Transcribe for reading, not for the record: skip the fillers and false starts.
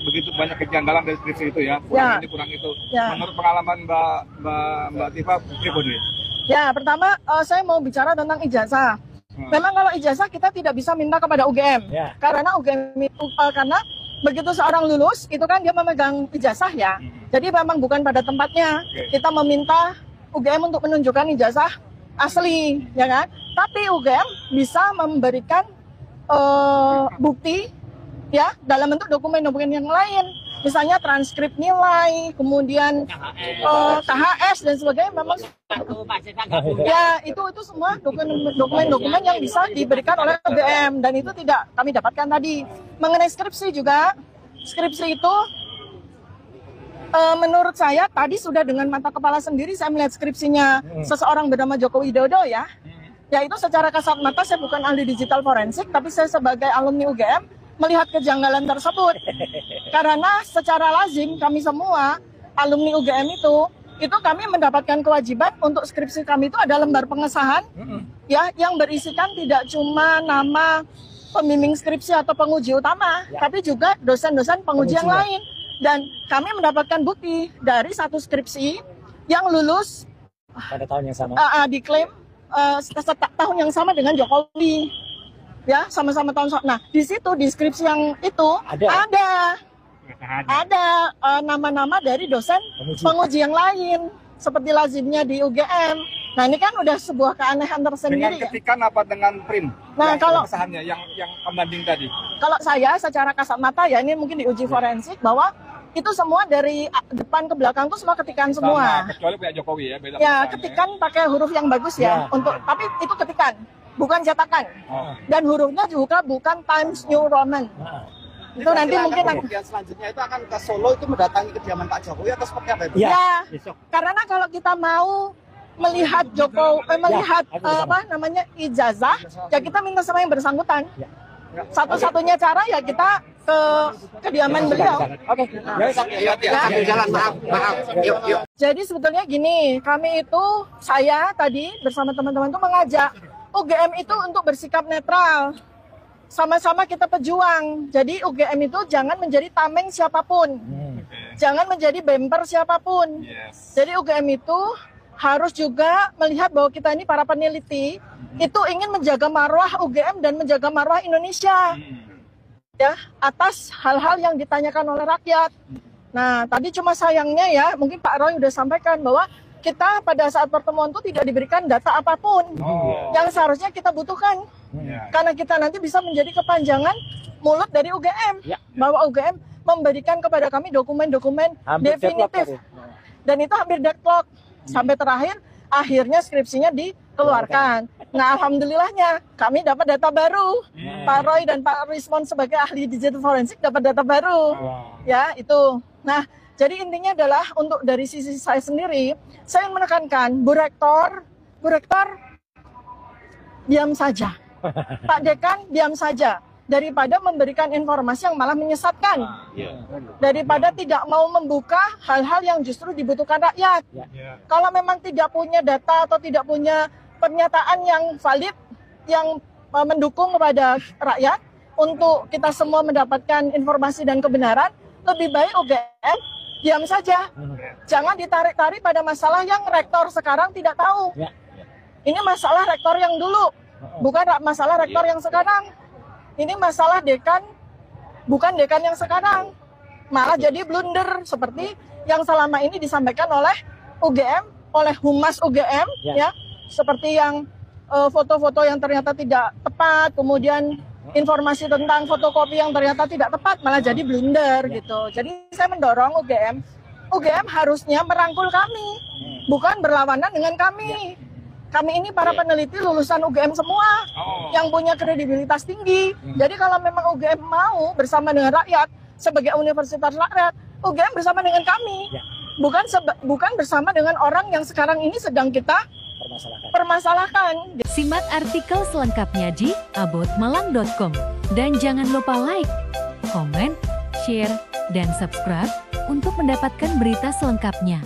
Begitu banyak kejanggalan dari skripsi itu ya, Ya. kurang itu. Ya. Menurut pengalaman Mbak Tifa, pribadi? Ya, pertama saya mau bicara tentang ijazah. Memang kalau ijazah kita tidak bisa minta kepada UGM, karena UGM itu karena begitu seorang lulus itu kan dia memegang ijazah ya. Jadi memang bukan pada tempatnya kita meminta UGM untuk menunjukkan ijazah asli, ya kan? Tapi UGM bisa memberikan bukti ya dalam bentuk dokumen-dokumen yang lain, misalnya transkrip nilai, kemudian KHS dan sebagainya. Memang ya itu semua dokumen-dokumen yang bisa diberikan oleh UGM, dan itu tidak kami dapatkan tadi. Mengenai skripsi juga, skripsi itu menurut saya tadi sudah dengan mata kepala sendiri saya melihat skripsinya seseorang bernama Joko Widodo ya. Ya itu secara kasat mata, saya bukan ahli digital forensik, tapi saya sebagai alumni UGM melihat kejanggalan tersebut. Karena secara lazim kami semua alumni UGM itu kami mendapatkan kewajiban untuk skripsi kami itu ada lembar pengesahan ya yang berisikan tidak cuma nama pembimbing skripsi atau penguji utama, tapi juga dosen-dosen penguji yang lain. Dan kami mendapatkan bukti dari satu skripsi yang lulus pada tahun yang sama, diklaim tahun yang sama dengan Jokowi. Ya, sama-sama tahun. Nah, di situ di skripsi yang itu ada nama-nama dari dosen penguji yang lain seperti lazimnya di UGM. Nah, ini kan udah sebuah keanehan tersendiri. Dengan ketikan apa dengan print? Nah, kalau kesahannya yang pembanding tadi. Kalau saya secara kasat mata ya, ini mungkin diuji forensik bahwa itu semua dari depan ke belakang tuh semua ketikan semua. Kecuali punya Jokowi ya, beda. Ya, ketikan pakai huruf yang bagus ya, tapi itu ketikan, bukan cetakan. Dan hurufnya juga bukan Times New Roman. Itu nanti mungkin kemudian selanjutnya itu akan ke Solo itu mendatangi kediaman Pak Jokowi atau seperti apa itu? Ya, karena kalau kita mau melihat melihat ijazah, ya kita minta sama yang bersangkutan. Satu-satunya cara ya kita ke kediaman beliau. Oke. Jalan, maaf. Yuk. Jadi sebetulnya gini, kami itu, saya tadi bersama teman-teman itu mengajak UGM itu untuk bersikap netral. Sama-sama kita pejuang. Jadi UGM itu jangan menjadi tameng siapapun. Jangan menjadi bemper siapapun. Jadi UGM itu harus juga melihat bahwa kita ini para peneliti itu ingin menjaga marwah UGM dan menjaga marwah Indonesia ya atas hal-hal yang ditanyakan oleh rakyat. Nah tadi cuma sayangnya ya mungkin Pak Roy udah sampaikan bahwa kita pada saat pertemuan itu tidak diberikan data apapun yang seharusnya kita butuhkan karena kita nanti bisa menjadi kepanjangan mulut dari UGM bahwa UGM memberikan kepada kami dokumen-dokumen definitif dan itu hampir deadlock. Sampai terakhir, akhirnya skripsinya dikeluarkan. Nah, alhamdulillahnya kami dapat data baru. Pak Roy dan Pak Rismon sebagai ahli digital forensik dapat data baru. Ya, itu. Nah, jadi intinya adalah untuk dari sisi saya sendiri, saya ingin menekankan, Bu Rektor, diam saja. Pak Dekan, diam saja. Daripada memberikan informasi yang malah menyesatkan, daripada tidak mau membuka hal-hal yang justru dibutuhkan rakyat. Kalau memang tidak punya data atau tidak punya pernyataan yang valid, yang mendukung kepada rakyat untuk kita semua mendapatkan informasi dan kebenaran, lebih baik UGM diam saja. Jangan ditarik-tarik pada masalah yang rektor sekarang tidak tahu. Ini masalah rektor yang dulu, bukan masalah rektor yang sekarang. Ini masalah dekan, bukan dekan yang sekarang. Malah jadi blunder seperti yang selama ini disampaikan oleh UGM, oleh Humas UGM, ya, seperti yang foto-foto yang ternyata tidak tepat, kemudian informasi tentang fotokopi yang ternyata tidak tepat, malah jadi blunder gitu. Jadi saya mendorong UGM harusnya merangkul kami, bukan berlawanan dengan kami. Kami ini para peneliti lulusan UGM semua yang punya kredibilitas tinggi. Jadi kalau memang UGM mau bersama dengan rakyat sebagai universitas rakyat, UGM bersama dengan kami. Bukan bersama dengan orang yang sekarang ini sedang kita permasalahkan. Simak artikel selengkapnya di aboutmalang.com. Dan jangan lupa like, komen, share, dan subscribe untuk mendapatkan berita selengkapnya.